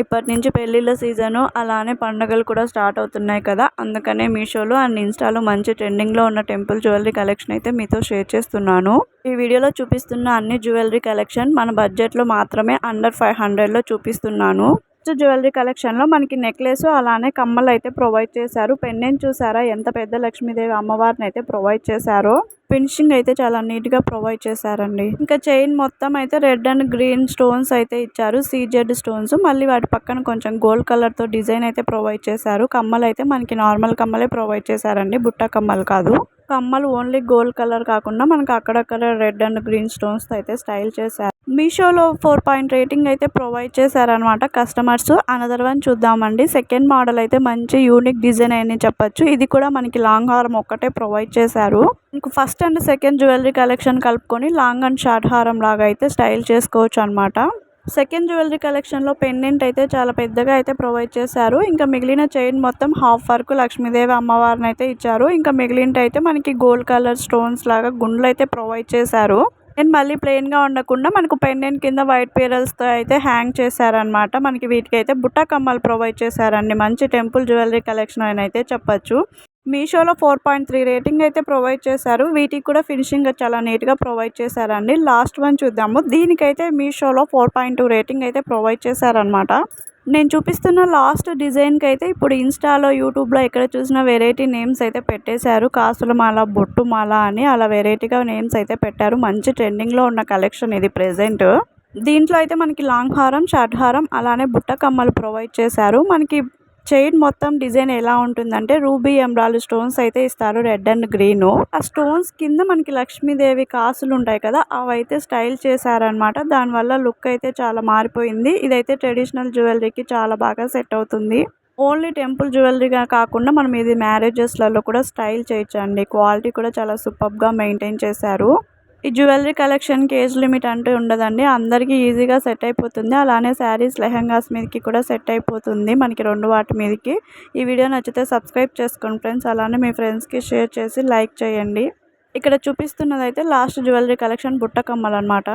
ఇప్పటి నుంచి పెళ్ళిళ్ళ సీజను అలానే పండుగలు కూడా స్టార్ట్ అవుతున్నాయి కదా, అందుకనే మీషోలో అండ్ ఇన్స్టాలో మంచి ట్రెండింగ్లో ఉన్న టెంపుల్ జ్యువెలరీ కలెక్షన్ అయితే మీతో షేర్ చేస్తున్నాను. ఈ వీడియోలో చూపిస్తున్న అన్ని జ్యువెలరీ కలెక్షన్ మన బడ్జెట్లో మాత్రమే అండర్ 500లో చూపిస్తున్నాను. జ్యువెలరీ కలెక్షన్లో మనకి నెక్లెస్ అలానే కమ్మలు అయితే ప్రొవైడ్ చేశారు. పెండెంట్ చూసారా ఎంత పెద్ద లక్ష్మీదేవి అమ్మవారిని అయితే ప్రొవైడ్ చేశారో. ఫినిషింగ్ అయితే చాలా నీట్గా ప్రొవైడ్ చేశారండి. ఇంకా చైన్ మొత్తం అయితే రెడ్ అండ్ గ్రీన్ స్టోన్స్ అయితే ఇచ్చారు, సీజెడ్ స్టోన్స్. మళ్ళీ వాటి పక్కన కొంచెం గోల్డ్ కలర్తో డిజైన్ అయితే ప్రొవైడ్ చేశారు. కమ్మలు అయితే మనకి నార్మల్ కమ్మలే ప్రొవైడ్ చేశారండి, బుట్ట కమ్మలు కాదు. కమ్మలు ఓన్లీ గోల్డ్ కలర్ కాకుండా మనకు అక్కడక్కడ రెడ్ అండ్ గ్రీన్ స్టోన్స్ అయితే స్టైల్ చేశారు. మీషోలో 4 రేటింగ్ అయితే ప్రొవైడ్ చేశారనమాట కస్టమర్స్. అనదర్ వన్ చూద్దామండి. సెకండ్ మోడల్ అయితే మంచి యూనిక్ డిజైన్ అని చెప్పొచ్చు. ఇది కూడా మనకి లాంగ్ హారం ఒక్కటే ప్రొవైడ్ చేశారు. మీకు first and second jewellery collection కలుపుకొని లాంగ్ అండ్ షార్ట్ హారం లాగా అయితే స్టైల్ చేసుకోవచ్చు అనమాట. సెకండ్ జ్యువెలరీ కలెక్షన్లో పెండెంట్ అయితే చాలా పెద్దగా అయితే ప్రొవైడ్ చేశారు. ఇంకా మిగిలిన చైన్ మొత్తం హాఫ్ వర్క్ లక్ష్మీదేవి అమ్మవారిని అయితే ఇచ్చారు. ఇంకా మిగిలిన అయితే మనకి గోల్డ్ కలర్ స్టోన్స్ లాగా గుండ్లు అయితే ప్రొవైడ్ చేశారు. అండ్ మళ్ళీ ప్లెయిన్గా ఉండకుండా మనకు పెండెంట్ కింద వైట్ పేరల్స్తో అయితే హ్యాంగ్ చేశారనమాట. మనకి వీటికి అయితే బుట్ట కమ్మలు ప్రొవైడ్ చేశారండి. మంచి టెంపుల్ జ్యువెలరీ కలెక్షన్ అని అయితే చెప్పచ్చు. మీషోలో 4.3 రేటింగ్ అయితే ప్రొవైడ్ చేశారు. వీటికి కూడా ఫినిషింగ్ చాలా నీట్గా ప్రొవైడ్ చేశారండి. లాస్ట్ వన్ చూద్దాము. దీనికైతే మీషోలో 4.2 రేటింగ్ అయితే ప్రొవైడ్ చేశారనమాట. నేను చూపిస్తున్న లాస్ట్ డిజైన్కి అయితే ఇప్పుడు ఇన్స్టాలో యూట్యూబ్లో ఎక్కడ చూసినా వెరైటీ నేమ్స్ అయితే పెట్టేశారు. కాసుల మాల, బొట్టు మాల అని అలా వెరైటీగా నేమ్స్ అయితే పెట్టారు. మంచి ట్రెండింగ్లో ఉన్న కలెక్షన్ ఇది ప్రెజెంట్. దీంట్లో అయితే మనకి లాంగ్ హారం, షార్ట్ హారం అలానే బుట్ట కమ్మలు ప్రొవైడ్ చేశారు. మనకి చైన్ మొత్తం డిజైన్ ఎలా ఉంటుందంటే రూబీ ఎమరాల్డ్ స్టోన్స్ అయితే ఇస్తారు, రెడ్ అండ్ గ్రీన్. ఆ స్టోన్స్ కింద మనకి లక్ష్మీదేవి కాసులు ఉంటాయి కదా, అవైతే స్టైల్ చేశారనమాట. దానివల్ల లుక్ అయితే చాలా మారిపోయింది. ఇదైతే ట్రెడిషనల్ జ్యువెలరీకి చాలా బాగా సెట్ అవుతుంది. ఓన్లీ టెంపుల్ జ్యువెలరీగా కాకుండా మనం ఇది మ్యారేజెస్లలో కూడా స్టైల్ చేయొచ్చండి. క్వాలిటీ కూడా చాలా సూపర్గా మెయింటైన్ చేశారు. ఈ జ్యువెలరీ కలెక్షన్కి ఏజ్ లిమిట్ అంటూ ఉండదండి, అందరికీ ఈజీగా సెట్ అయిపోతుంది. అలానే శారీస్, లెహంగాస్ మీదకి కూడా సెట్ అయిపోతుంది మనకి రెండు వాటి మీదకి. ఈ వీడియో నచ్చితే సబ్స్క్రైబ్ చేసుకోండి ఫ్రెండ్స్. అలానే మీ ఫ్రెండ్స్కి షేర్ చేసి లైక్ చేయండి. ఇక్కడ చూపిస్తున్నది అయితే లాస్ట్ జ్యువెలరీ కలెక్షన్ బుట్ట కమ్మలు అనమాట.